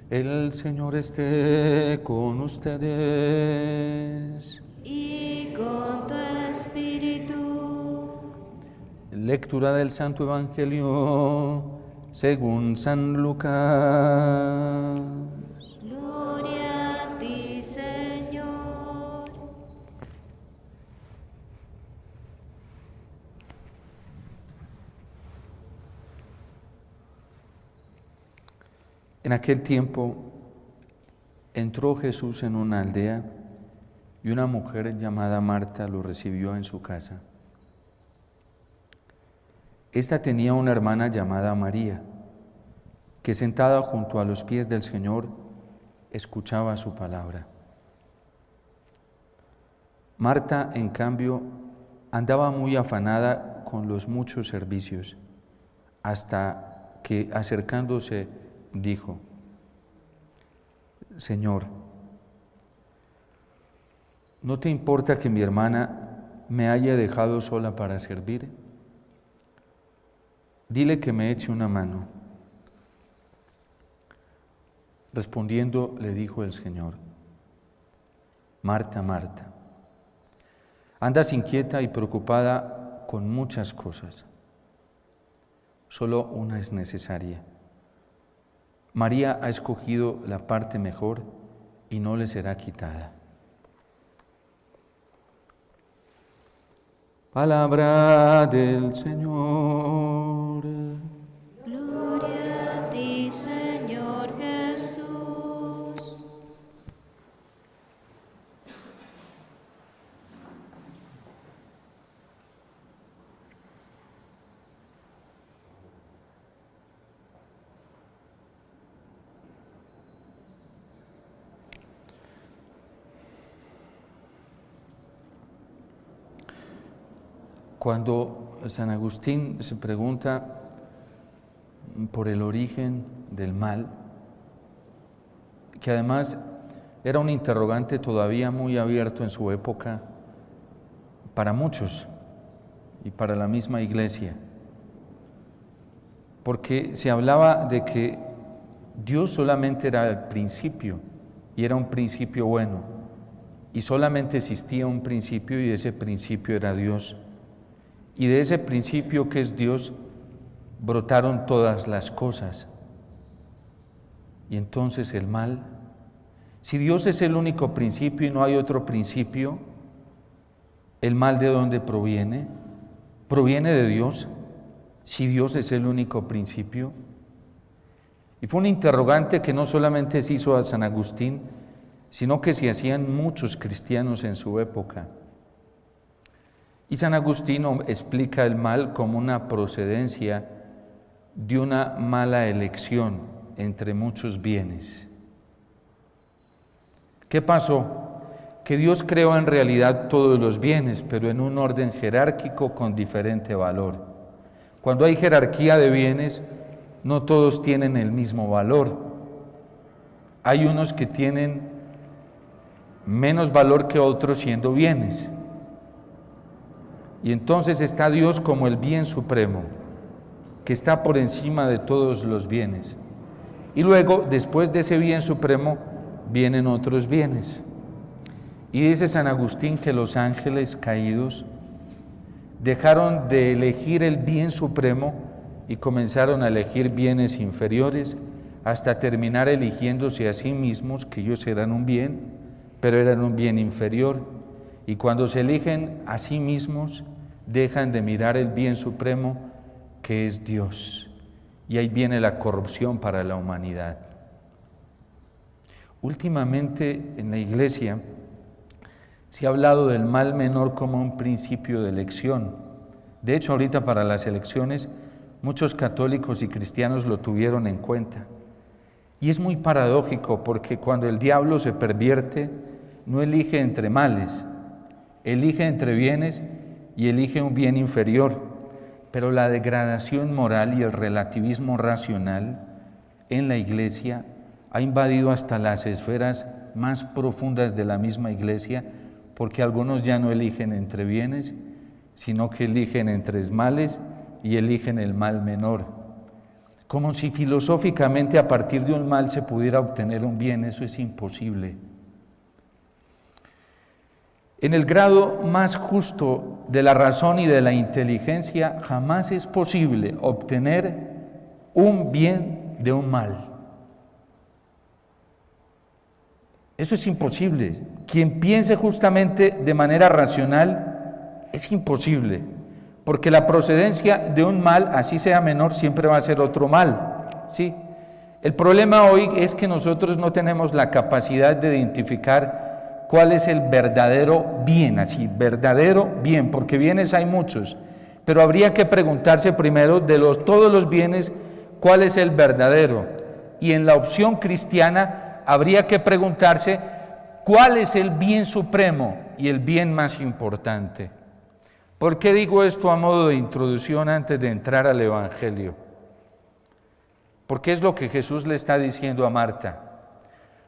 El Señor esté con ustedes. Y con tu espíritu. Lectura del Santo Evangelio según San Lucas. Gloria a ti, Señor. En aquel tiempo entró Jesús en una aldea y una mujer llamada Marta lo recibió en su casa. Esta tenía una hermana llamada María, que sentada junto a los pies del Señor escuchaba su palabra. Marta, en cambio, andaba muy afanada con los muchos servicios, hasta que, acercándose, dijo: Señor, ¿no te importa que mi hermana me haya dejado sola para servir? Dile que me eche una mano. Respondiendo, le dijo el Señor: Marta, Marta, andas inquieta y preocupada con muchas cosas. Solo una es necesaria. María ha escogido la parte mejor y no le será quitada. Palabra del Señor. Gloria a ti, Señor Jesús. Cuando San Agustín se pregunta por el origen del mal, que además era un interrogante todavía muy abierto en su época para muchos y para la misma Iglesia, porque se hablaba de que Dios solamente era el principio y era un principio bueno, y solamente existía un principio y ese principio era Dios. Y de ese principio que es Dios brotaron todas las cosas. Y entonces el mal, si Dios es el único principio y no hay otro principio, ¿el mal de dónde proviene? ¿Proviene de Dios? Si Dios es el único principio. Y fue un interrogante que no solamente se hizo a San Agustín, sino que se hacían muchos cristianos en su época. Y San Agustín explica el mal como una procedencia de una mala elección entre muchos bienes. ¿Qué pasó? Que Dios creó en realidad todos los bienes, pero en un orden jerárquico con diferente valor. Cuando hay jerarquía de bienes, no todos tienen el mismo valor. Hay unos que tienen menos valor que otros siendo bienes. Y entonces está Dios como el bien supremo, que está por encima de todos los bienes. Y luego, después de ese bien supremo, vienen otros bienes. Y dice San Agustín que los ángeles caídos dejaron de elegir el bien supremo y comenzaron a elegir bienes inferiores hasta terminar eligiéndose a sí mismos, que ellos eran un bien, pero eran un bien inferior. Y cuando se eligen a sí mismos, dejan de mirar el bien supremo que es Dios. Y ahí viene la corrupción para la humanidad. Últimamente en la Iglesia se ha hablado del mal menor como un principio de elección. De hecho, ahorita para las elecciones muchos católicos y cristianos lo tuvieron en cuenta. Y es muy paradójico porque cuando el diablo se pervierte, no elige entre males, elige entre bienes y elige un bien inferior, pero la degradación moral y el relativismo racional en la Iglesia ha invadido hasta las esferas más profundas de la misma Iglesia, porque algunos ya no eligen entre bienes, sino que eligen entre males y eligen el mal menor. Como si filosóficamente a partir de un mal se pudiera obtener un bien, eso es imposible. En el grado más justo de la razón y de la inteligencia, jamás es posible obtener un bien de un mal. Eso es imposible. Quien piense justamente de manera racional, es imposible, porque la procedencia de un mal, así sea menor, siempre va a ser otro mal, ¿sí? El problema hoy es que nosotros no tenemos la capacidad de identificar cuál es el verdadero bien, así, verdadero bien, porque bienes hay muchos, pero habría que preguntarse primero de todos los bienes, cuál es el verdadero, y en la opción cristiana habría que preguntarse cuál es el bien supremo y el bien más importante. ¿Por qué digo esto a modo de introducción antes de entrar al Evangelio? Porque es lo que Jesús le está diciendo a Marta.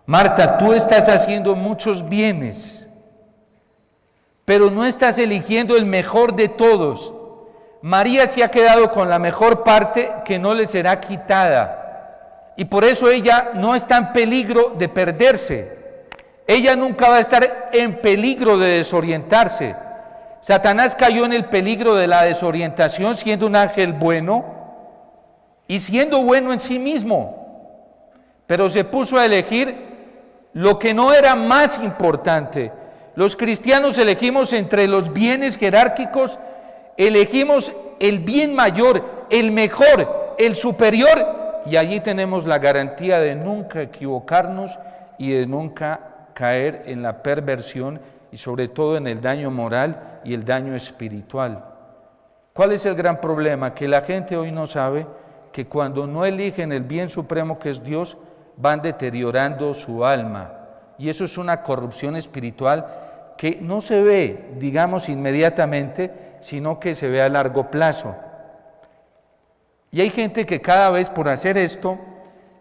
Marta, tú estás haciendo muchos bienes, pero no estás eligiendo el mejor de todos. María se ha quedado con la mejor parte que no le será quitada, y por eso ella no está en peligro de perderse. Ella nunca va a estar en peligro de desorientarse. Satanás cayó en el peligro de la desorientación siendo un ángel bueno y siendo bueno en sí mismo, pero se puso a elegir lo que no era más importante. Los cristianos elegimos entre los bienes jerárquicos, elegimos el bien mayor, el mejor, el superior, y allí tenemos la garantía de nunca equivocarnos y de nunca caer en la perversión y sobre todo en el daño moral y el daño espiritual. ¿Cuál es el gran problema? Que la gente hoy no sabe que cuando no eligen el bien supremo que es Dios, van deteriorando su alma, y eso es una corrupción espiritual que no se ve, digamos, inmediatamente, sino que se ve a largo plazo. Y hay gente que cada vez por hacer esto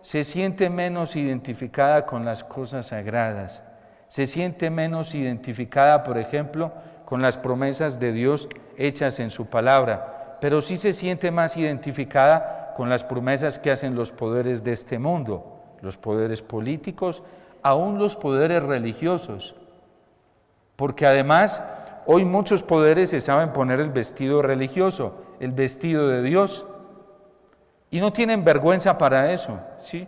se siente menos identificada con las cosas sagradas, se siente menos identificada, por ejemplo, con las promesas de Dios hechas en su palabra, pero sí se siente más identificada con las promesas que hacen los poderes de este mundo, los poderes políticos, aún los poderes religiosos, porque además hoy muchos poderes se saben poner el vestido religioso, el vestido de Dios, y no tienen vergüenza para eso, ¿sí?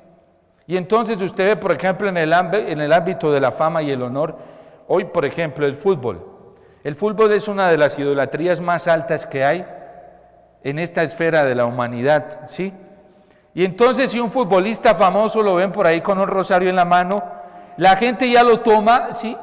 Y entonces usted ve, por ejemplo, en el ámbito de la fama y el honor, hoy, por ejemplo, el fútbol. El fútbol es una de las idolatrías más altas que hay en esta esfera de la humanidad, ¿sí? Y entonces si un futbolista famoso lo ven por ahí con un rosario en la mano, la gente ya lo toma, ¿sí?,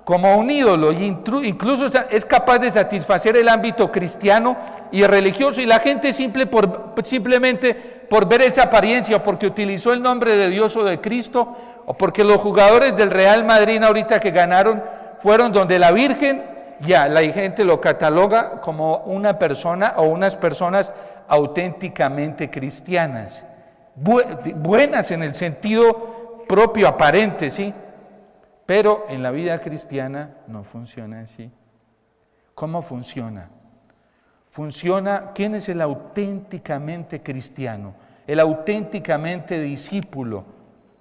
como un ídolo, y incluso es capaz de satisfacer el ámbito cristiano y religioso, y la gente simplemente por ver esa apariencia, o porque utilizó el nombre de Dios o de Cristo, o porque los jugadores del Real Madrid ahorita que ganaron fueron donde la Virgen, ya la gente lo cataloga como una persona o unas personas auténticamente cristianas, buenas en el sentido propio, aparente, ¿sí? Pero en la vida cristiana no funciona así. ¿Cómo funciona? Funciona, ¿quién es el auténticamente cristiano? El auténticamente discípulo.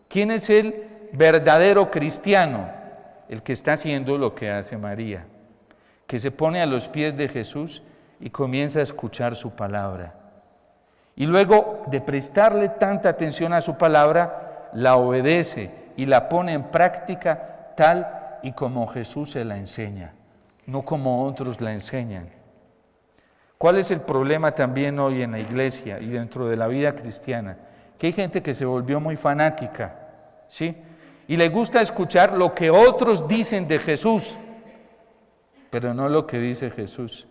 ¿Quién es el verdadero cristiano? El que está haciendo lo que hace María, que se pone a los pies de Jesús y comienza a escuchar su palabra. Y luego de prestarle tanta atención a su palabra, la obedece y la pone en práctica tal y como Jesús se la enseña, no como otros la enseñan. ¿Cuál es el problema también hoy en la iglesia y dentro de la vida cristiana? Que hay gente que se volvió muy fanática, ¿sí? Y le gusta escuchar lo que otros dicen de Jesús, pero no lo que dice Jesús.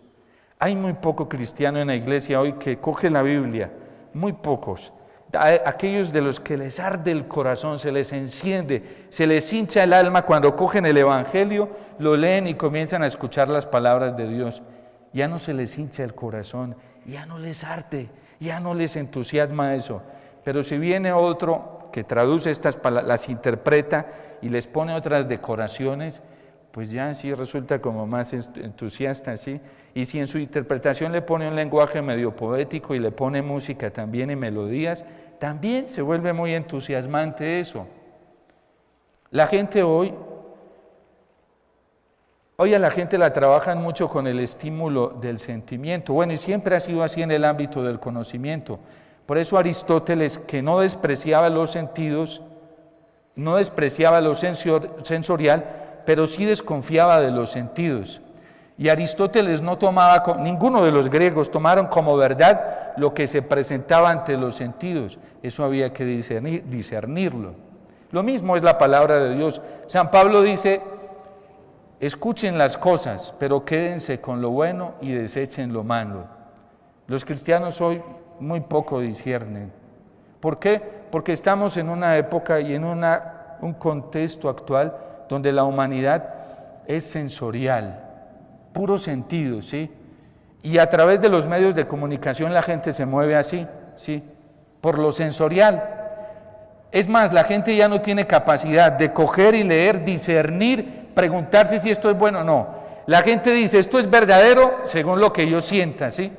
Hay muy poco cristiano en la iglesia hoy que coge la Biblia, muy pocos. Aquellos de los que les arde el corazón, se les enciende, se les hincha el alma cuando cogen el Evangelio, lo leen y comienzan a escuchar las palabras de Dios. Ya no se les hincha el corazón, ya no les arde, ya no les entusiasma eso. Pero si viene otro que traduce estas palabras, las interpreta y les pone otras decoraciones, pues ya sí resulta como más entusiasta, ¿sí? Y si en su interpretación le pone un lenguaje medio poético y le pone música también y melodías, también se vuelve muy entusiasmante eso. La gente hoy a la gente la trabajan mucho con el estímulo del sentimiento. Bueno, y siempre ha sido así en el ámbito del conocimiento. Por eso Aristóteles, que no despreciaba los sentidos, no despreciaba lo sensorial, pero sí desconfiaba de los sentidos. Y Aristóteles no tomaba, ninguno de los griegos tomaron como verdad lo que se presentaba ante los sentidos. Eso había que discernirlo. Lo mismo es la palabra de Dios. San Pablo dice: escuchen las cosas, pero quédense con lo bueno y desechen lo malo. Los cristianos hoy muy poco disciernen. ¿Por qué? Porque estamos en una época y en un contexto actual donde la humanidad es sensorial, puro sentido, ¿sí? Y a través de los medios de comunicación la gente se mueve así, ¿sí? Por lo sensorial. Es más, la gente ya no tiene capacidad de coger y leer, discernir, preguntarse si esto es bueno o no. La gente dice, esto es verdadero según lo que yo sienta, ¿sí?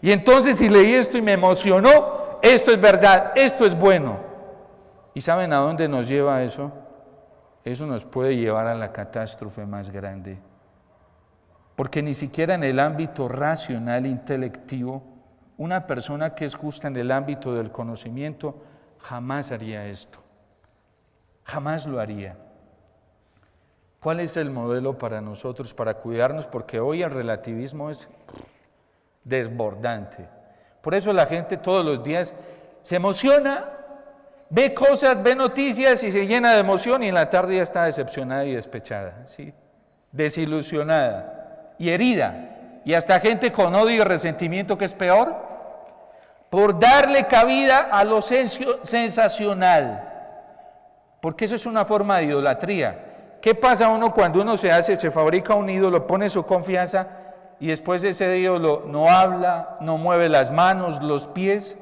Y entonces si leí esto y me emocionó, esto es verdad, esto es bueno. ¿Y saben a dónde nos lleva eso? Eso nos puede llevar a la catástrofe más grande. Porque ni siquiera en el ámbito racional, intelectivo, una persona que es justa en el ámbito del conocimiento jamás haría esto. Jamás lo haría. ¿Cuál es el modelo para nosotros, para cuidarnos? Porque hoy el relativismo es desbordante. Por eso la gente todos los días se emociona, ve cosas, ve noticias y se llena de emoción y en la tarde ya está decepcionada y despechada, ¿sí? Desilusionada y herida. Y hasta gente con odio y resentimiento, que es peor, por darle cabida a lo sensacional. Porque eso es una forma de idolatría. ¿Qué pasa uno cuando uno se fabrica un ídolo, pone su confianza y después ese ídolo no habla, no mueve las manos, los pies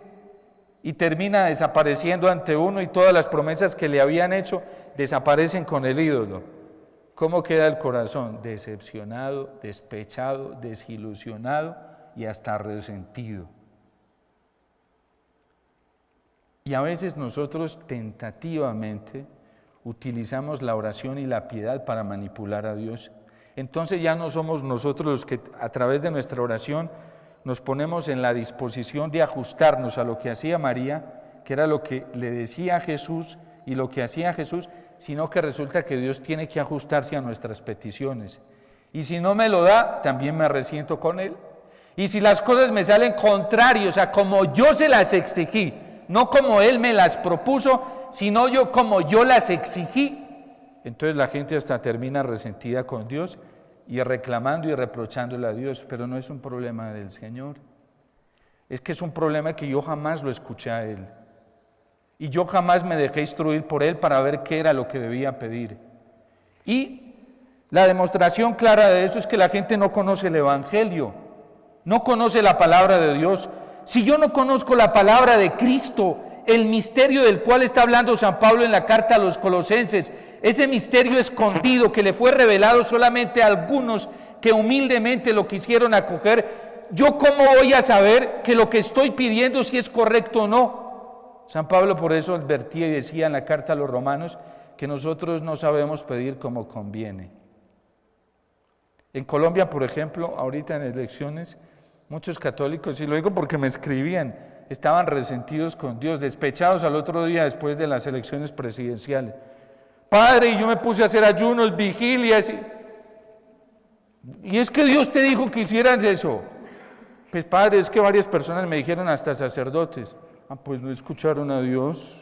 y termina desapareciendo ante uno y todas las promesas que le habían hecho desaparecen con el ídolo? ¿Cómo queda el corazón? Decepcionado, despechado, desilusionado y hasta resentido. Y a veces nosotros tentativamente utilizamos la oración y la piedad para manipular a Dios. Entonces ya no somos nosotros los que a través de nuestra oración nos ponemos en la disposición de ajustarnos a lo que hacía María, que era lo que le decía a Jesús y lo que hacía Jesús, sino que resulta que Dios tiene que ajustarse a nuestras peticiones. Y si no me lo da, también me resiento con Él. Y si las cosas me salen contrarias a como yo se las exigí, no como Él me las propuso, sino yo como yo las exigí, entonces la gente hasta termina resentida con Dios y reclamando y reprochándole a Dios, pero no es un problema del Señor. Es que es un problema que yo jamás lo escuché a Él. Y yo jamás me dejé instruir por Él para ver qué era lo que debía pedir. Y la demostración clara de eso es que la gente no conoce el Evangelio, no conoce la palabra de Dios. Si yo no conozco la palabra de Cristo, el misterio del cual está hablando San Pablo en la carta a los Colosenses, ese misterio escondido que le fue revelado solamente a algunos que humildemente lo quisieron acoger, ¿yo cómo voy a saber que lo que estoy pidiendo si es correcto o no? San Pablo por eso advertía y decía en la carta a los romanos que nosotros no sabemos pedir como conviene. En Colombia, por ejemplo, ahorita en elecciones, muchos católicos, y lo digo porque me escribían, estaban resentidos con Dios, despechados al otro día después de las elecciones presidenciales. Padre, y yo me puse a hacer ayunos, vigilias, y es que Dios te dijo que hicieras eso. Pues padre, es que varias personas me dijeron, hasta sacerdotes. Pues no escucharon a Dios.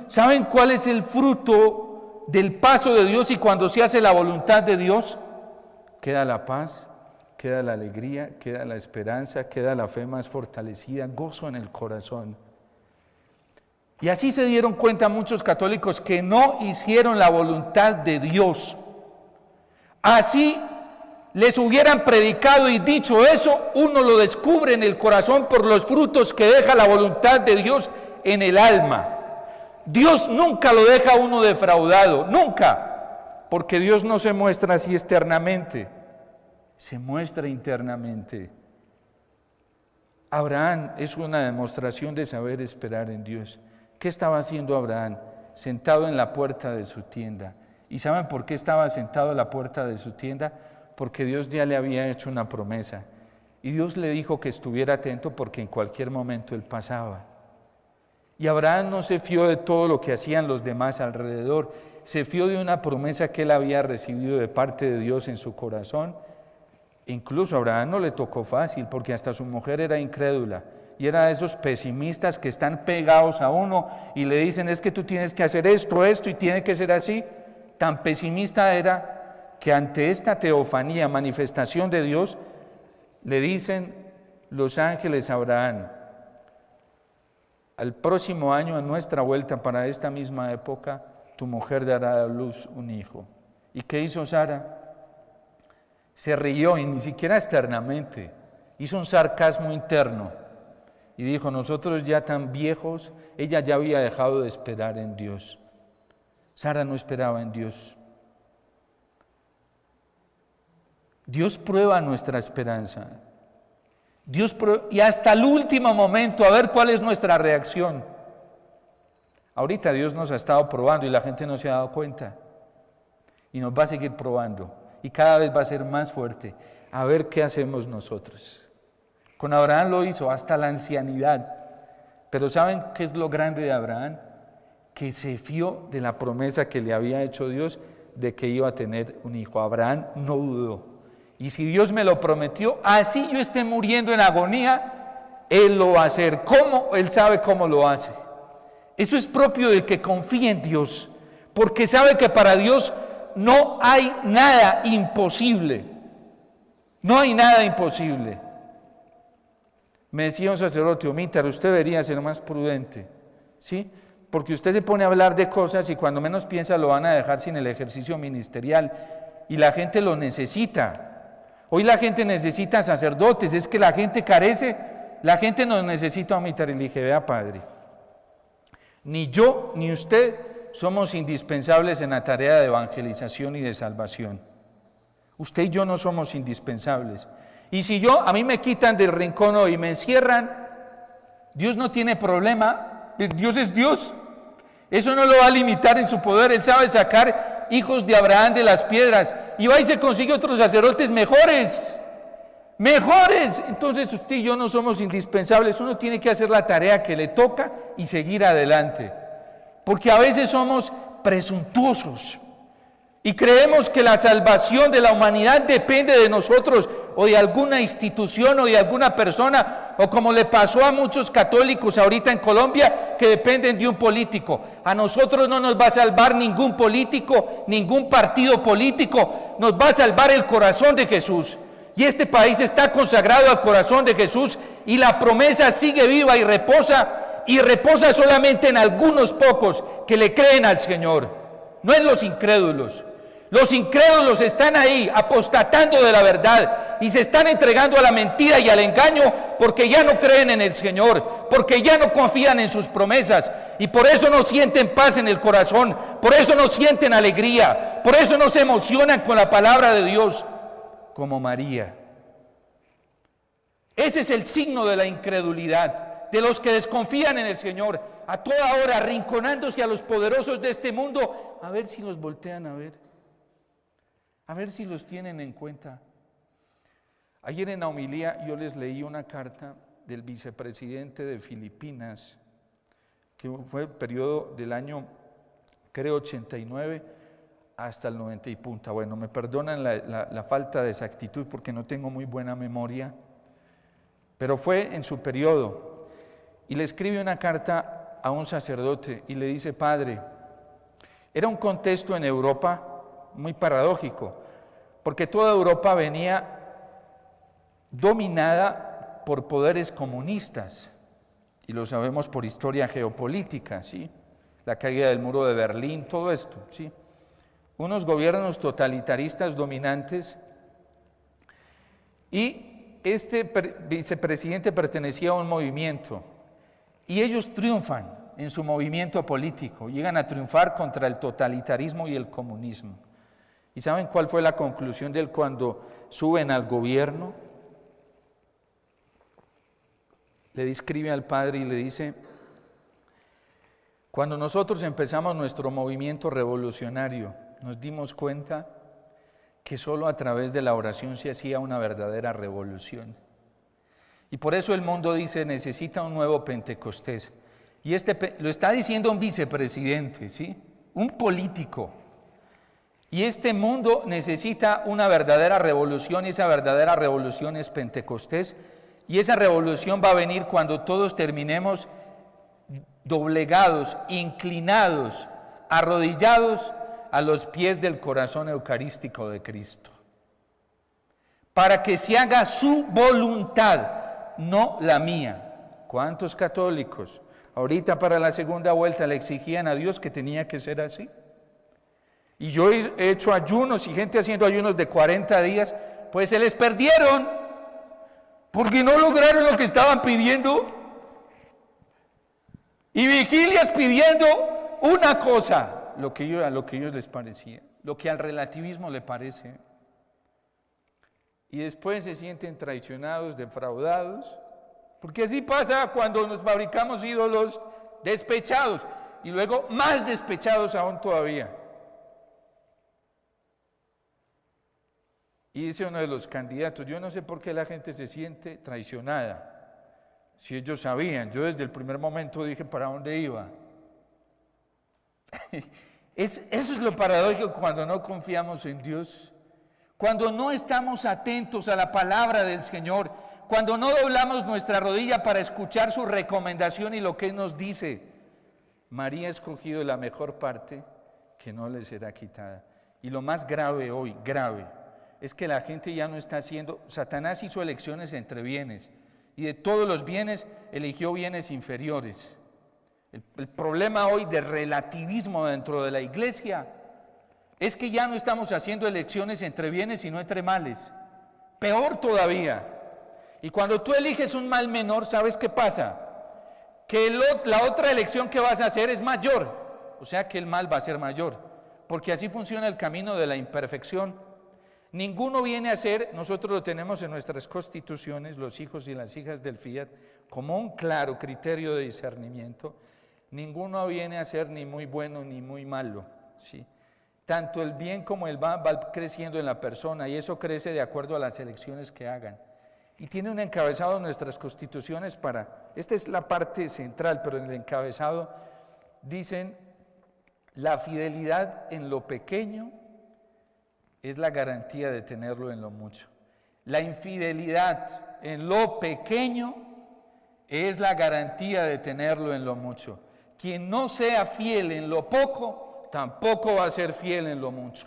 ¿Saben cuál es el fruto del paso de Dios y cuando se hace la voluntad de Dios? Queda la paz, queda la alegría, queda la esperanza, queda la fe más fortalecida, gozo en el corazón. Y así se dieron cuenta muchos católicos que no hicieron la voluntad de Dios. Así les hubieran predicado y dicho eso, uno lo descubre en el corazón por los frutos que deja la voluntad de Dios en el alma. Dios nunca lo deja a uno defraudado, nunca, porque Dios no se muestra así externamente, se muestra internamente. Abraham es una demostración de saber esperar en Dios. ¿Qué estaba haciendo Abraham? Sentado en la puerta de su tienda. ¿Y saben por qué estaba sentado en la puerta de su tienda? Porque Dios ya le había hecho una promesa. Y Dios le dijo que estuviera atento porque en cualquier momento él pasaba. Y Abraham no se fió de todo lo que hacían los demás alrededor. Se fió de una promesa que él había recibido de parte de Dios en su corazón. Incluso a Abraham no le tocó fácil porque hasta su mujer era incrédula. Y era de esos pesimistas que están pegados a uno y le dicen es que tú tienes que hacer esto y tiene que ser así. Tan pesimista era que ante esta teofanía, manifestación de Dios, le dicen los ángeles a Abraham, al próximo año, a nuestra vuelta para esta misma época, tu mujer dará a luz un hijo. ¿Y qué hizo Sara? Se rió y ni siquiera externamente, hizo un sarcasmo interno y dijo, nosotros ya tan viejos, ella ya había dejado de esperar en Dios. Sara no esperaba en Dios. Dios prueba nuestra esperanza. Y hasta el último momento, a ver cuál es nuestra reacción. Ahorita Dios nos ha estado probando y la gente no se ha dado cuenta. Y nos va a seguir probando. Y cada vez va a ser más fuerte. A ver qué hacemos nosotros. Con Abraham lo hizo hasta la ancianidad. Pero ¿saben qué es lo grande de Abraham? Que se fió de la promesa que le había hecho Dios de que iba a tener un hijo. Abraham no dudó. Y si Dios me lo prometió, así yo esté muriendo en agonía, Él lo va a hacer. ¿Cómo? Él sabe cómo lo hace. Eso es propio del que confía en Dios, porque sabe que para Dios no hay nada imposible. No hay nada imposible. Me decía un sacerdote, Omítar, usted debería ser más prudente, ¿sí? Porque usted se pone a hablar de cosas y cuando menos piensa lo van a dejar sin el ejercicio ministerial y la gente lo necesita. Hoy la gente necesita sacerdotes, es que la gente carece, la gente nos necesita, Omítar. Y le dije, vea padre, ni yo ni usted somos indispensables en la tarea de evangelización y de salvación. Usted y yo no somos indispensables. Y si a mí me quitan del rincón hoy y me encierran, Dios no tiene problema, Dios es Dios. Eso no lo va a limitar en su poder, Él sabe sacar hijos de Abraham de las piedras. Y va y se consigue otros sacerdotes mejores. Entonces usted y yo no somos indispensables, uno tiene que hacer la tarea que le toca y seguir adelante. Porque a veces somos presuntuosos y creemos que la salvación de la humanidad depende de nosotros o de alguna institución o de alguna persona, o como le pasó a muchos católicos ahorita en Colombia, que dependen de un político. A nosotros no nos va a salvar ningún político, ningún partido político, nos va a salvar el corazón de Jesús. Y este país está consagrado al corazón de Jesús y la promesa sigue viva y reposa solamente en algunos pocos que le creen al Señor, no en los incrédulos. Los incrédulos están ahí apostatando de la verdad y se están entregando a la mentira y al engaño porque ya no creen en el Señor, porque ya no confían en sus promesas y por eso no sienten paz en el corazón, por eso no sienten alegría, por eso no se emocionan con la palabra de Dios como María. Ese es el signo de la incredulidad, de los que desconfían en el Señor, a toda hora arrinconándose a los poderosos de este mundo, a ver si los voltean a ver si los tienen en cuenta. Ayer en la homilía yo les leí una carta del vicepresidente de Filipinas, que fue el periodo del año, creo, 89 hasta el 90 y punta. Bueno, me perdonan la falta de exactitud porque no tengo muy buena memoria, pero fue en su periodo. Y le escribe una carta a un sacerdote y le dice, padre, era un contexto en Europa muy paradójico, porque toda Europa venía dominada por poderes comunistas, y lo sabemos por historia geopolítica, ¿sí? La caída del muro de Berlín, todo esto, ¿sí? Unos gobiernos totalitaristas dominantes, y este vicepresidente pertenecía a un movimiento, y ellos triunfan en su movimiento político, llegan a triunfar contra el totalitarismo y el comunismo. ¿Y saben cuál fue la conclusión de él cuando suben al gobierno? le escribe al Padre y le dice: cuando nosotros empezamos nuestro movimiento revolucionario, nos dimos cuenta que solo a través de la oración se hacía una verdadera revolución. Y por eso el mundo dice: necesita un nuevo Pentecostés. Y lo está diciendo un vicepresidente, ¿sí? Un político. Y este mundo necesita una verdadera revolución, y esa verdadera revolución es Pentecostés. Y esa revolución va a venir cuando todos terminemos doblegados, inclinados, arrodillados a los pies del corazón eucarístico de Cristo, para que se haga su voluntad, no la mía. ¿Cuántos católicos ahorita para la segunda vuelta le exigían a Dios que tenía que ser así? Y yo he hecho ayunos y gente haciendo ayunos de 40 días, pues se les perdieron, porque no lograron lo que estaban pidiendo. Y vigilias pidiendo una cosa, a lo que ellos les parecía, lo que al relativismo le parece. Y después se sienten traicionados, defraudados, porque así pasa cuando nos fabricamos ídolos despechados, y luego más despechados aún todavía. Y dice uno de los candidatos: yo no sé por qué la gente se siente traicionada. Si ellos sabían, yo desde el primer momento dije para dónde iba. Eso es lo paradójico cuando no confiamos en Dios, cuando no estamos atentos a la palabra del Señor, cuando no doblamos nuestra rodilla para escuchar su recomendación y lo que Él nos dice. María ha escogido la mejor parte, que no le será quitada. Y lo más grave hoy, es que la gente ya no está haciendo. Satanás hizo elecciones entre bienes, y de todos los bienes eligió bienes inferiores. El problema hoy de relativismo dentro de la iglesia es que ya no estamos haciendo elecciones entre bienes sino entre males. Peor todavía. Y cuando tú eliges un mal menor, ¿sabes qué pasa? Que la otra elección que vas a hacer es mayor. O sea que el mal va a ser mayor. Porque así funciona el camino de la imperfección. Ninguno viene a ser, nosotros lo tenemos en nuestras constituciones, los hijos y las hijas del Fiat, como un claro criterio de discernimiento. Ninguno viene a ser ni muy bueno ni muy malo, ¿sí? Tanto el bien como el mal va creciendo en la persona, y eso crece de acuerdo a las elecciones que hagan. Y tiene un encabezado en nuestras constituciones esta es la parte central, pero en el encabezado dicen: la fidelidad en lo pequeño es la garantía de tenerlo en lo mucho. La infidelidad en lo pequeño es la garantía de tenerlo en lo mucho. Quien no sea fiel en lo poco, tampoco va a ser fiel en lo mucho.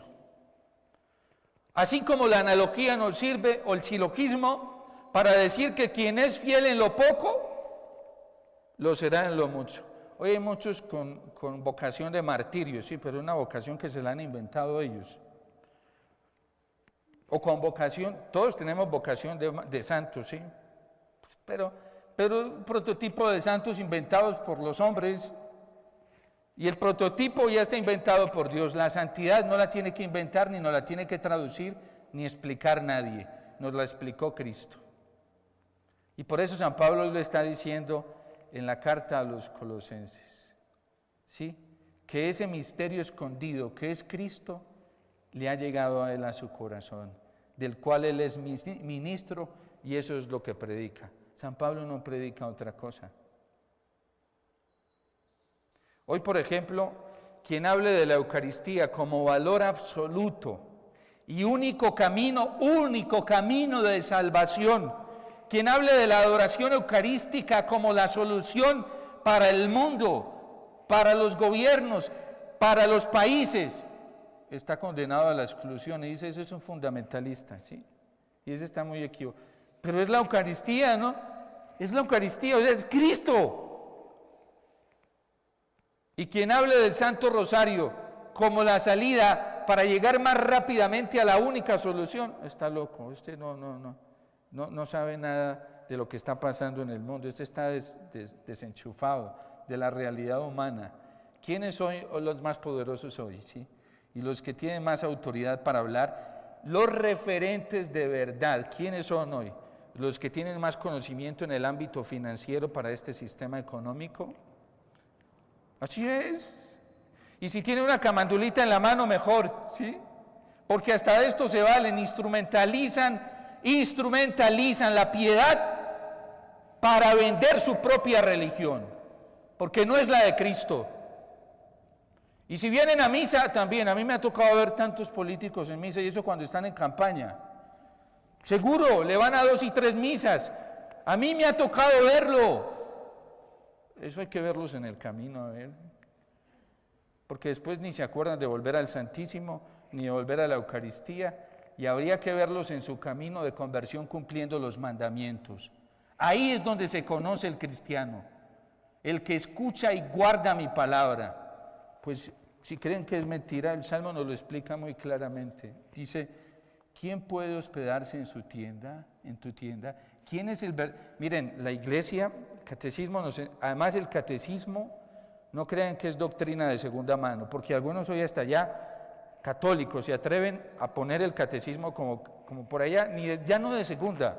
Así como la analogía nos sirve, o el silogismo, para decir que quien es fiel en lo poco, lo será en lo mucho. Hoy hay muchos con vocación de martirio, sí, pero es una vocación que se la han inventado ellos. O con vocación, todos tenemos vocación de santos, ¿sí? Pero un prototipo de santos inventados por los hombres, y el prototipo ya está inventado por Dios. La santidad no la tiene que inventar, ni nos la tiene que traducir, ni explicar nadie. Nos la explicó Cristo. Y por eso San Pablo le está diciendo en la carta a los Colosenses, ¿sí? Que ese misterio escondido que es Cristo le ha llegado a él a su corazón, del cual él es ministro, y eso es lo que predica. San Pablo no predica otra cosa. Hoy, por ejemplo, quien hable de la Eucaristía como valor absoluto y único camino de salvación, quien hable de la adoración eucarística como la solución para el mundo, para los gobiernos, para los países, está condenado a la exclusión. Y dice: eso es un fundamentalista, ¿sí? Y ese está muy equivocado. Pero es la Eucaristía, ¿no? Es la Eucaristía, o sea, es Cristo. Y quien hable del Santo Rosario como la salida para llegar más rápidamente a la única solución, está loco. Usted no sabe nada de lo que está pasando en el mundo. Usted está desenchufado de la realidad humana. ¿Quiénes son los más poderosos hoy? ¿Sí? Y los que tienen más autoridad para hablar, los referentes de verdad. ¿Quiénes son hoy? los que tienen más conocimiento en el ámbito financiero para este sistema económico. Así es. Y si tiene una camandulita en la mano, mejor, ¿sí? Porque hasta esto se valen, instrumentalizan la piedad para vender su propia religión, porque no es la de Cristo. Y si vienen a misa también, a mí me ha tocado ver tantos políticos en misa, y eso cuando están en campaña. Seguro, le van a 2 y 3 misas. A mí me ha tocado verlo. Eso hay que verlos en el camino, a ver. Porque después ni se acuerdan de volver al Santísimo, ni de volver a la Eucaristía, y habría que verlos en su camino de conversión cumpliendo los mandamientos. Ahí es donde se conoce el cristiano, el que escucha y guarda mi palabra. Pues si creen que es mentira, el Salmo nos lo explica muy claramente. Dice, ¿quién puede hospedarse en su tienda, en tu tienda? ¿Quién es el Miren, la iglesia, catecismo, además el catecismo, no crean que es doctrina de segunda mano, porque algunos hoy hasta allá católicos se atreven a poner el catecismo como por allá, ya no de segunda,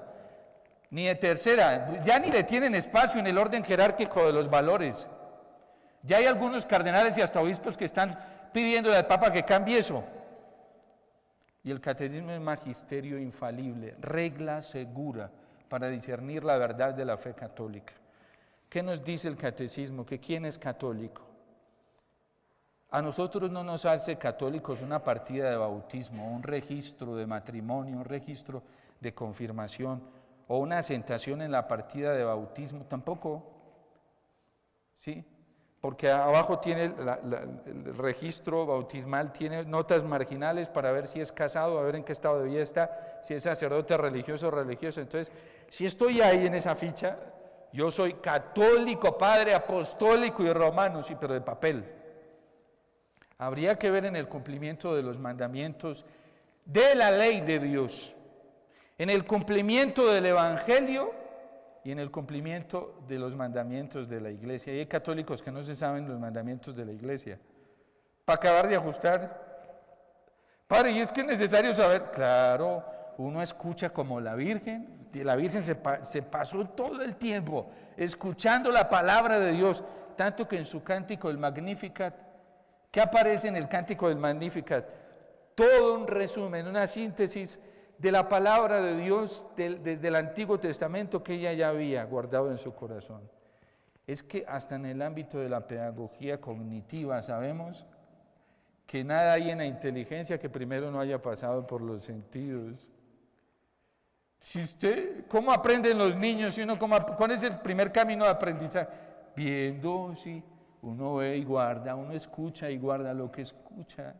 ni de tercera, ya ni le tienen espacio en el orden jerárquico de los valores. Ya hay algunos cardenales y hasta obispos que están pidiéndole al Papa que cambie eso. Y el catecismo es magisterio infalible, regla segura para discernir la verdad de la fe católica. ¿Qué nos dice el catecismo? Que quién es católico. A nosotros no nos hace católicos una partida de bautismo, un registro de matrimonio, un registro de confirmación o una asentación en la partida de bautismo, tampoco. ¿Sí? Porque abajo tiene el registro bautismal, tiene notas marginales para ver si es casado, a ver en qué estado de vida está, si es sacerdote religioso o religioso. Entonces, si estoy ahí en esa ficha, yo soy católico, padre apostólico y romano, sí, pero de papel. Habría que ver en el cumplimiento de los mandamientos de la ley de Dios, en el cumplimiento del Evangelio y en el cumplimiento de los mandamientos de la iglesia. Y hay católicos que no se saben los mandamientos de la iglesia. Para acabar de ajustar. Padre, y es que es necesario saber. Claro, uno escucha como la Virgen. La Virgen se pasó todo el tiempo escuchando la palabra de Dios, tanto que en su cántico del Magnificat, ¿qué aparece en el cántico del Magnificat? Todo un resumen, una síntesis de la palabra de Dios desde el Antiguo Testamento que ella ya había guardado en su corazón. Es que hasta en el ámbito de la pedagogía cognitiva sabemos que nada hay en la inteligencia que primero no haya pasado por los sentidos. ¿Cómo aprenden los niños? ¿Cuál es el primer camino de aprendizaje? Viendo, sí. Uno ve y guarda, uno escucha y guarda lo que escucha.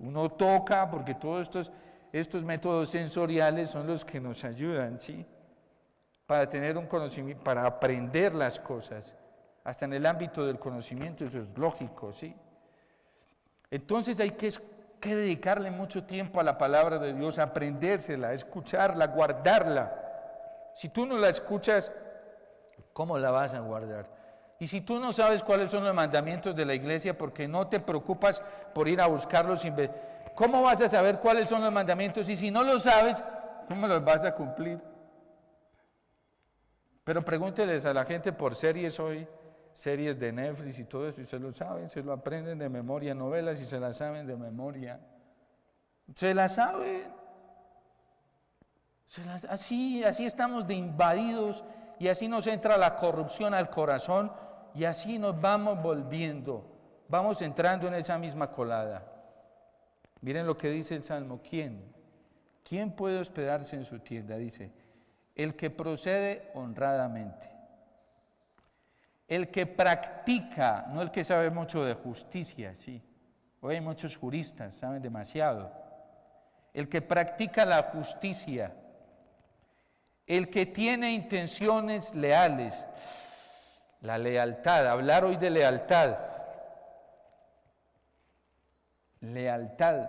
Uno toca, porque todos estos métodos sensoriales son los que nos ayudan, ¿sí? Para tener un conocimiento, para aprender las cosas. Hasta en el ámbito del conocimiento, eso es lógico, ¿sí? Entonces hay que dedicarle mucho tiempo a la palabra de Dios, a aprendérsela, a escucharla, a guardarla. Si tú no la escuchas, ¿cómo la vas a guardar? Y si tú no sabes cuáles son los mandamientos de la iglesia porque no te preocupas por ir a buscarlos, ¿cómo vas a saber cuáles son los mandamientos? Y si no lo sabes, ¿cómo los vas a cumplir? Pero pregúnteles a la gente por series hoy, series de Netflix y todo eso, y se lo saben, se lo aprenden de memoria, novelas y se las saben de memoria. Se las saben. Así estamos de invadidos y así nos entra la corrupción al corazón y así nos vamos volviendo, vamos entrando en esa misma colada. Miren lo que dice el Salmo, ¿quién? ¿Quién puede hospedarse en su tienda? Dice, el que procede honradamente, el que practica, no el que sabe mucho de justicia, sí. Hoy hay muchos juristas, saben demasiado. El que practica la justicia, el que tiene intenciones leales, la lealtad, hablar hoy de lealtad. Lealtad.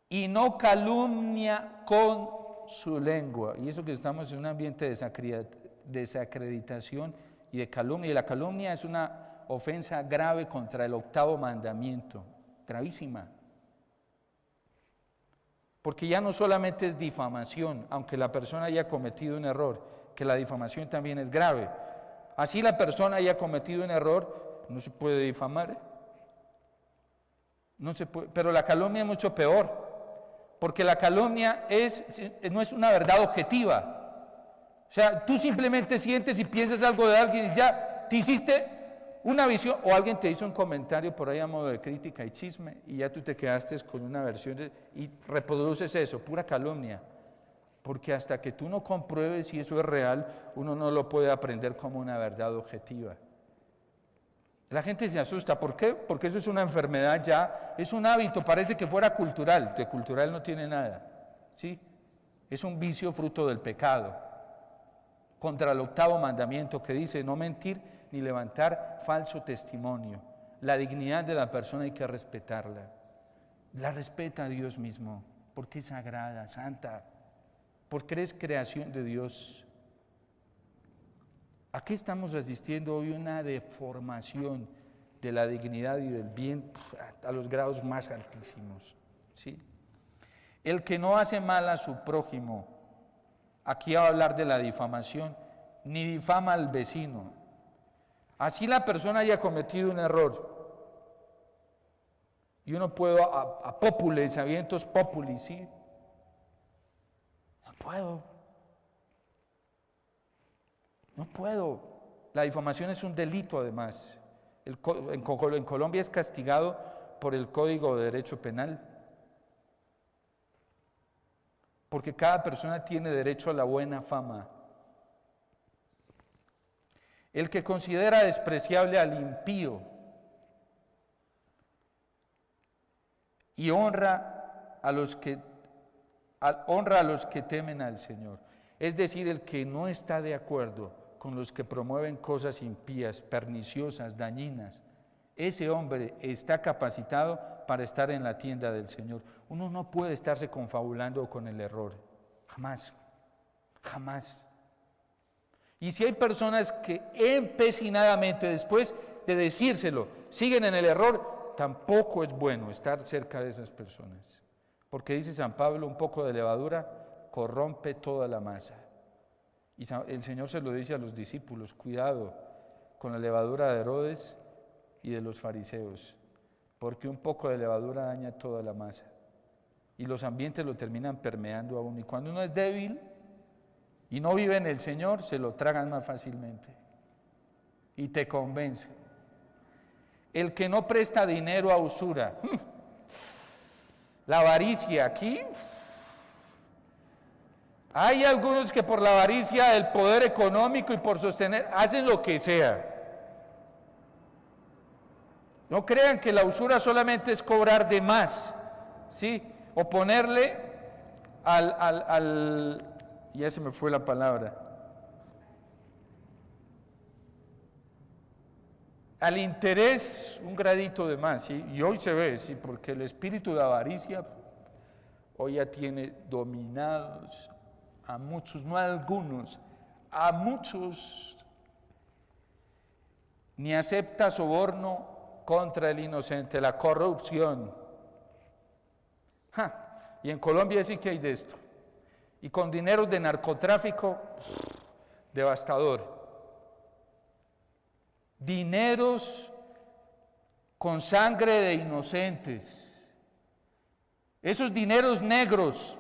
Y no calumnia con su lengua. Y eso que estamos en un ambiente de desacreditación y de calumnia. Y la calumnia es una ofensa grave contra el 8º mandamiento. Gravísima. Porque ya no solamente es difamación, aunque la persona haya cometido un error, que la difamación también es grave. Así la persona haya cometido un error, no se puede difamar. No se puede, pero la calumnia es mucho peor, porque la calumnia no es una verdad objetiva. O sea, tú simplemente sientes y piensas algo de alguien y ya te hiciste una visión, o alguien te hizo un comentario por ahí a modo de crítica y chisme, y ya tú te quedaste con una versión y reproduces eso, pura calumnia. Porque hasta que tú no compruebes si eso es real, uno no lo puede aprender como una verdad objetiva. La gente se asusta, ¿por qué? Porque eso es una enfermedad ya, es un hábito, parece que fuera cultural, de cultural no tiene nada, ¿sí? Es un vicio fruto del pecado. Contra el 8º mandamiento que dice no mentir ni levantar falso testimonio. La dignidad de la persona hay que respetarla. La respeta a Dios mismo, porque es sagrada, santa, porque es creación de Dios. ¿A qué estamos asistiendo hoy? Una deformación de la dignidad y del bien a los grados más altísimos, ¿sí? El que no hace mal a su prójimo, aquí va a hablar de la difamación, ni difama al vecino. Así la persona haya cometido un error. Y uno puede a populis, a vientos populis, ¿sí? No puedo. La difamación es un delito además. En Colombia es castigado por el Código de Derecho Penal. Porque cada persona tiene derecho a la buena fama. El que considera despreciable al impío y honra a los que temen al Señor. Es decir, el que no está de acuerdo con los que promueven cosas impías, perniciosas, dañinas. Ese hombre está capacitado para estar en la tienda del Señor. Uno no puede estarse confabulando con el error, jamás, jamás. Y si hay personas que empecinadamente, después de decírselo, siguen en el error, tampoco es bueno estar cerca de esas personas. Porque dice San Pablo, un poco de levadura corrompe toda la masa. Y el Señor se lo dice a los discípulos, cuidado con la levadura de Herodes y de los fariseos, porque un poco de levadura daña toda la masa. Y los ambientes lo terminan permeando a uno. Y cuando uno es débil y no vive en el Señor, se lo tragan más fácilmente. Y te convence. El que no presta dinero a usura. La avaricia aquí. Hay algunos que por la avaricia del poder económico y por sostener, hacen lo que sea. No crean que la usura solamente es cobrar de más, ¿sí? O ponerle ya se me fue la palabra, al interés un gradito de más, ¿sí? Y hoy se ve, ¿sí? Porque el espíritu de avaricia hoy ya tiene dominados a muchos, no a algunos, a muchos. Ni acepta soborno contra el inocente, la corrupción. Y en Colombia sí que hay de esto. Y con dineros de narcotráfico, devastador. Dineros con sangre de inocentes. Esos dineros negros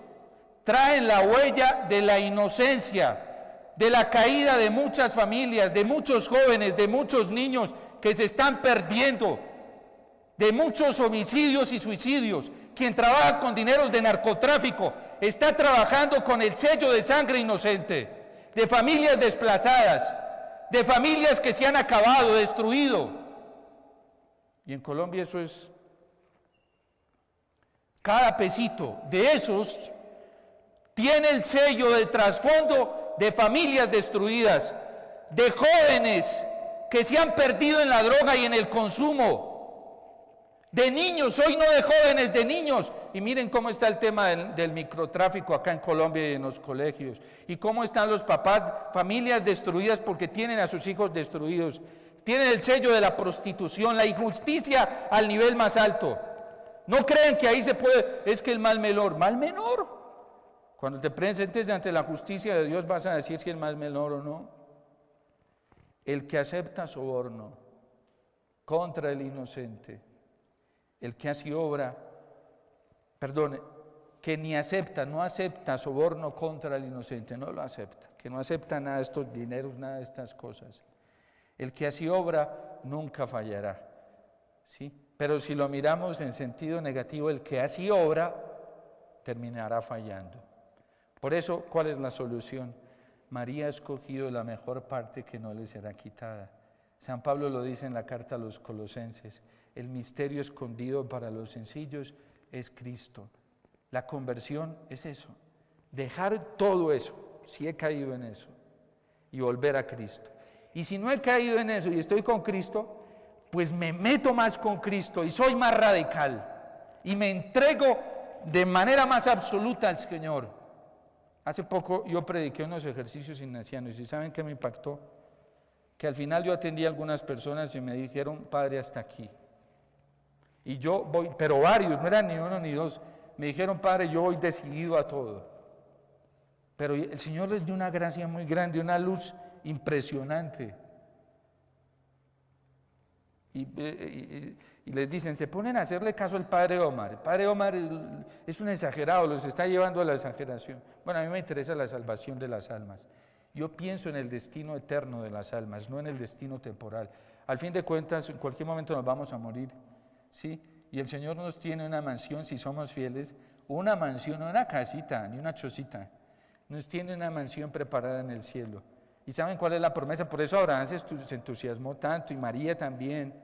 traen la huella de la inocencia, de la caída de muchas familias, de muchos jóvenes, de muchos niños que se están perdiendo, de muchos homicidios y suicidios. Quien trabaja con dineros de narcotráfico está trabajando con el sello de sangre inocente, de familias desplazadas, de familias que se han acabado, destruido. Y en Colombia eso es, cada pesito de esos tiene el sello de trasfondo de familias destruidas, de jóvenes que se han perdido en la droga y en el consumo, de niños, hoy no de jóvenes, de niños. Y miren cómo está el tema del microtráfico acá en Colombia y en los colegios, y cómo están los papás, familias destruidas porque tienen a sus hijos destruidos, tienen el sello de la prostitución, la injusticia al nivel más alto. No creen que ahí se puede, es que el mal menor, mal menor. Cuando te presentes ante la justicia de Dios vas a decir si es mal menor o no. El que acepta soborno contra el inocente, el que así obra, perdone, que ni acepta, no acepta soborno contra el inocente, no lo acepta, que no acepta nada de estos dineros, nada de estas cosas. El que así obra nunca fallará, ¿sí? Pero si lo miramos en sentido negativo, el que así obra terminará fallando. Por eso, ¿cuál es la solución? María ha escogido la mejor parte que no le será quitada. San Pablo lo dice en la carta a los Colosenses, el misterio escondido para los sencillos es Cristo. La conversión es eso, dejar todo eso, si he caído en eso, y volver a Cristo. Y si no he caído en eso y estoy con Cristo, pues me meto más con Cristo y soy más radical y me entrego de manera más absoluta al Señor. Hace poco yo prediqué unos ejercicios ignacianos y ¿saben qué me impactó? Que al final yo atendí a algunas personas y me dijeron, Padre, hasta aquí. Y yo voy, pero varios, no eran ni uno ni dos, me dijeron, Padre, yo voy decidido a todo. Pero el Señor les dio una gracia muy grande, una luz impresionante. Y les dicen, se ponen a hacerle caso al Padre Omar. El Padre Omar es un exagerado, los está llevando a la exageración. Bueno, a mí me interesa la salvación de las almas. Yo pienso en el destino eterno de las almas, no en el destino temporal. Al fin de cuentas, en cualquier momento nos vamos a morir, ¿sí? Y el Señor nos tiene una mansión, si somos fieles, una mansión, no una casita, ni una chocita. Nos tiene una mansión preparada en el cielo. ¿Y saben cuál es la promesa? Por eso Abraham se entusiasmó tanto y María también,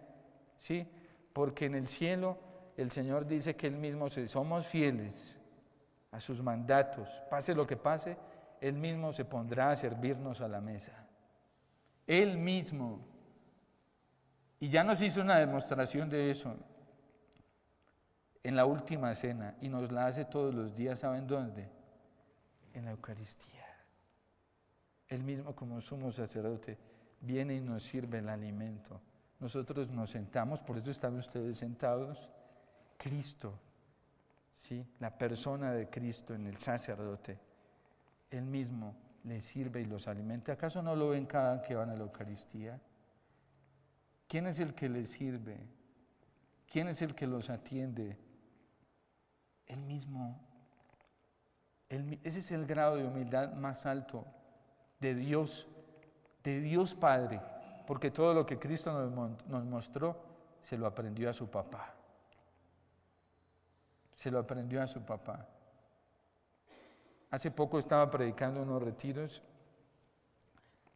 ¿sí? Porque en el cielo el Señor dice que Él mismo, si somos fieles a sus mandatos, pase lo que pase, Él mismo se pondrá a servirnos a la mesa. Él mismo. Y ya nos hizo una demostración de eso en la última cena y nos la hace todos los días, ¿saben dónde? En la Eucaristía. Él mismo como sumo sacerdote viene y nos sirve el alimento. Nosotros nos sentamos, por eso están ustedes sentados. Cristo, ¿sí? La persona de Cristo en el sacerdote, Él mismo les sirve y los alimenta. ¿Acaso no lo ven cada que van a la Eucaristía? ¿Quién es el que les sirve? ¿Quién es el que los atiende? Él mismo. Ese es el grado de humildad más alto de Dios Padre, porque todo lo que Cristo nos mostró, se lo aprendió a su papá. Se lo aprendió a su papá. Hace poco estaba predicando unos retiros,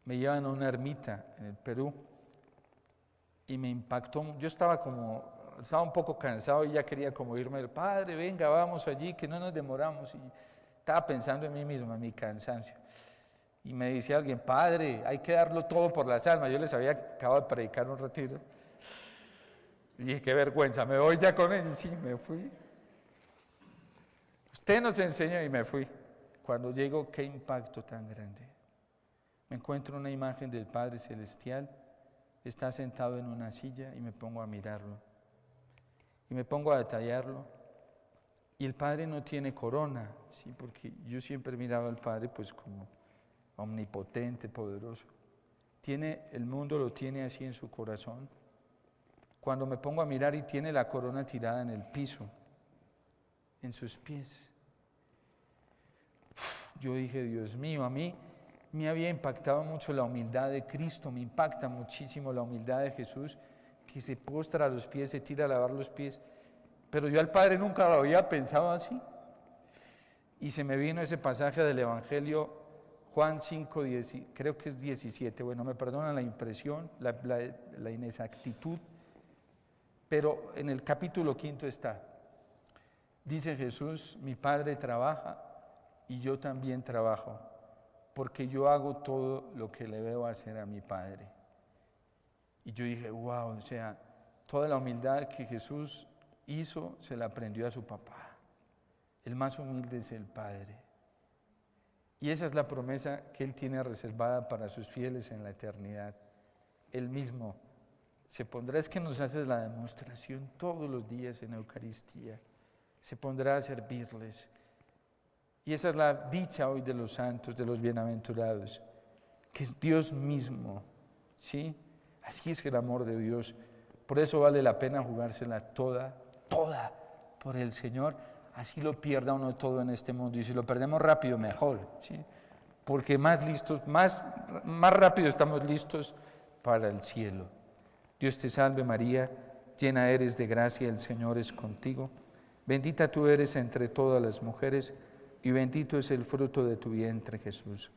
me llevan a una ermita en el Perú y me impactó, yo estaba un poco cansado y ya quería como irme, Padre, venga, vamos allí, que no nos demoramos, y estaba pensando en mí mismo, en mi cansancio. Y me dice alguien, Padre, hay que darlo todo por las almas. Yo les había acabado de predicar un retiro. Y dije, qué vergüenza, me voy ya con él. Y sí, me fui. Usted nos enseña y me fui. Cuando llego, qué impacto tan grande. Me encuentro una imagen del Padre Celestial, está sentado en una silla y me pongo a mirarlo. Y me pongo a detallarlo. Y el Padre no tiene corona, ¿sí? Porque yo siempre miraba al Padre pues como omnipotente, poderoso. El mundo lo tiene así en su corazón. Cuando me pongo a mirar y tiene la corona tirada en el piso, en sus pies. Yo dije, Dios mío, a mí me había impactado mucho la humildad de Cristo, me impacta muchísimo la humildad de Jesús, que se postra a los pies, se tira a lavar los pies. Pero yo al Padre nunca lo había pensado así. Y se me vino ese pasaje del Evangelio Juan 5, creo que es 17, bueno, me perdonan la impresión, la inexactitud, pero en el capítulo 5 está. Dice Jesús, mi Padre trabaja y yo también trabajo, porque yo hago todo lo que le veo hacer a mi Padre. Y yo dije, wow, o sea, toda la humildad que Jesús hizo, se la aprendió a su papá. El más humilde es el Padre. Y esa es la promesa que Él tiene reservada para sus fieles en la eternidad. Él mismo Se pondrá, es que nos haces la demostración todos los días en Eucaristía. Se pondrá a servirles. Y esa es la dicha hoy de los santos, de los bienaventurados, que es Dios mismo, ¿sí? Así es el amor de Dios. Por eso vale la pena jugársela toda por el Señor. Así lo pierda uno todo en este mundo. Y si lo perdemos rápido, mejor, ¿sí? Porque más listos, más rápido estamos listos para el cielo. Dios te salve María, llena eres de gracia, el Señor es contigo. Bendita tú eres entre todas las mujeres y bendito es el fruto de tu vientre, Jesús.